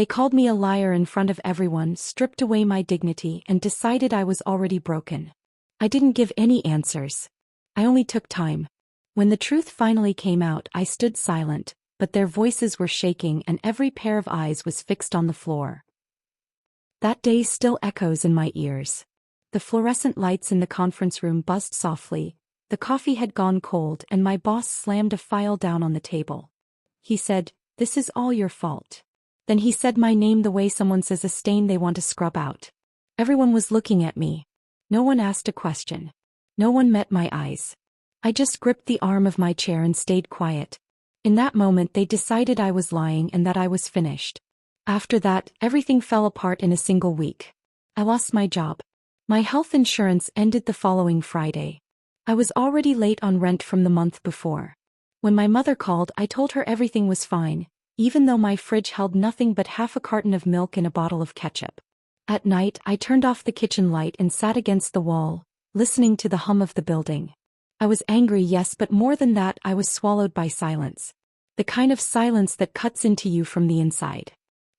They called me a liar in front of everyone, stripped away my dignity, and decided I was already broken. I didn't give any answers. I only took time. When the truth finally came out, I stood silent, but their voices were shaking and every pair of eyes was fixed on the floor. That day still echoes in my ears. The fluorescent lights in the conference room buzzed softly, the coffee had gone cold, and my boss slammed a file down on the table. He said, "This is all your fault." Then he said my name the way someone says a stain they want to scrub out. Everyone was looking at me. No one asked a question. No one met my eyes. I just gripped the arm of my chair and stayed quiet. In that moment they decided I was lying and that I was finished. After that, everything fell apart in a single week. I lost my job. My health insurance ended the following Friday. I was already late on rent from the month before. When my mother called, I told her everything was fine, even though my fridge held nothing but half a carton of milk and a bottle of ketchup. At night, I turned off the kitchen light and sat against the wall, listening to the hum of the building. I was angry, yes, but more than that, I was swallowed by silence. The kind of silence that cuts into you from the inside.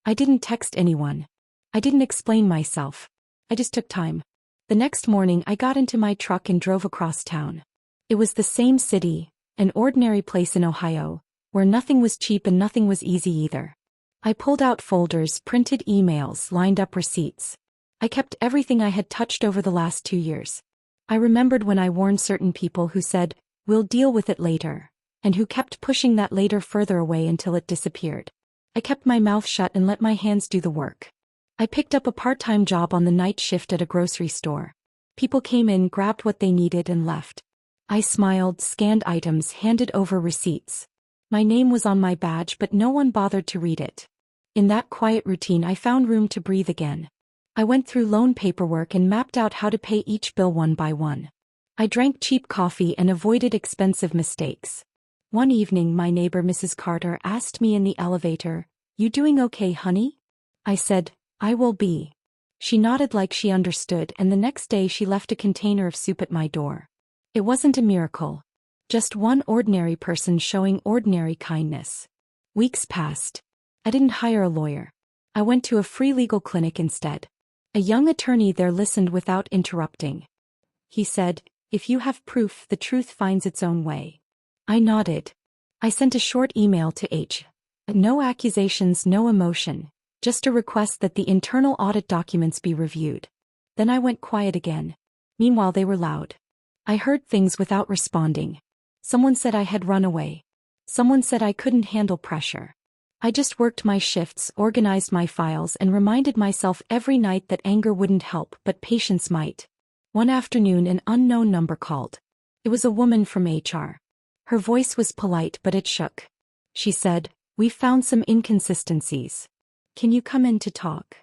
I didn't text anyone. I didn't explain myself. I just took time. The next morning I got into my truck and drove across town. It was the same city, an ordinary place in Ohio, where nothing was cheap and nothing was easy either. I pulled out folders, printed emails, lined up receipts. I kept everything I had touched over the last 2 years. I remembered when I warned certain people who said, "We'll deal with it later," and who kept pushing that later further away until it disappeared. I kept my mouth shut and let my hands do the work. I picked up a part-time job on the night shift at a grocery store. People came in, grabbed what they needed and left. I smiled, scanned items, handed over receipts. My name was on my badge, but no one bothered to read it. In that quiet routine I found room to breathe again. I went through loan paperwork and mapped out how to pay each bill one by one. I drank cheap coffee and avoided expensive mistakes. One evening my neighbor Mrs. Carter asked me in the elevator, "You doing okay, honey?" I said, "I will be." She nodded like she understood, and the next day she left a container of soup at my door. It wasn't a miracle. Just one ordinary person showing ordinary kindness. Weeks passed. I didn't hire a lawyer. I went to a free legal clinic instead. A young attorney there listened without interrupting. He said, "If you have proof, the truth finds its own way." I nodded. I sent a short email to H. No accusations, no emotion. Just a request that the internal audit documents be reviewed. Then I went quiet again. Meanwhile they were loud. I heard things without responding. Someone said I had run away. Someone said I couldn't handle pressure. I just worked my shifts, organized my files, and reminded myself every night that anger wouldn't help, but patience might. One afternoon an unknown number called. It was a woman from HR. Her voice was polite, but it shook. She said, "We found some inconsistencies. Can you come in to talk?"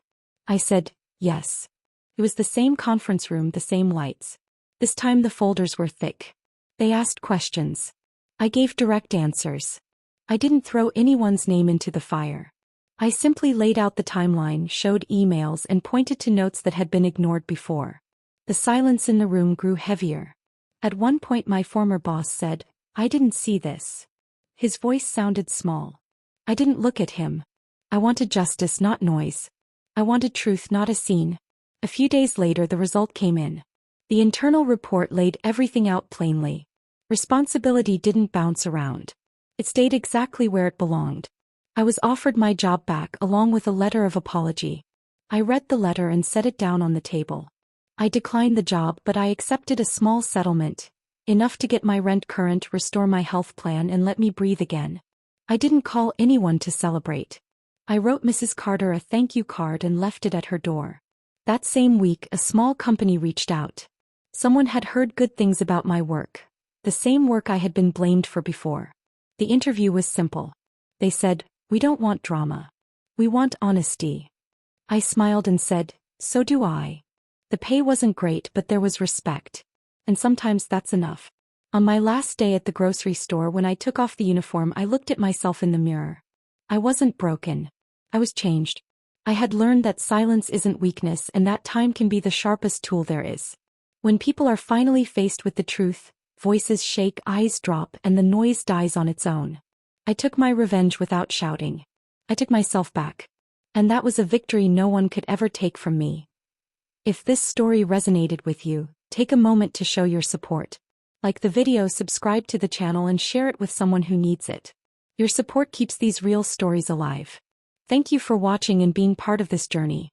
I said, "Yes." It was the same conference room, the same lights. This time the folders were thick. They asked questions. I gave direct answers. I didn't throw anyone's name into the fire. I simply laid out the timeline, showed emails, and pointed to notes that had been ignored before. The silence in the room grew heavier. At one point my former boss said, "I didn't see this." His voice sounded small. I didn't look at him. I wanted justice, not noise. I wanted truth, not a scene. A few days later the result came in. The internal report laid everything out plainly. Responsibility didn't bounce around. It stayed exactly where it belonged. I was offered my job back along with a letter of apology. I read the letter and set it down on the table. I declined the job, but I accepted a small settlement, enough to get my rent current, restore my health plan, and let me breathe again. I didn't call anyone to celebrate. I wrote Mrs. Carter a thank you card and left it at her door. That same week, a small company reached out. Someone had heard good things about my work, the same work I had been blamed for before. The interview was simple. They said, "We don't want drama. We want honesty." I smiled and said, "So do I." The pay wasn't great, but there was respect. And sometimes that's enough. On my last day at the grocery store, when I took off the uniform, I looked at myself in the mirror. I wasn't broken. I was changed. I had learned that silence isn't weakness and that time can be the sharpest tool there is. When people are finally faced with the truth, voices shake, eyes drop, and the noise dies on its own. I took my revenge without shouting. I took myself back. And that was a victory no one could ever take from me. If this story resonated with you, take a moment to show your support. Like the video, subscribe to the channel and share it with someone who needs it. Your support keeps these real stories alive. Thank you for watching and being part of this journey.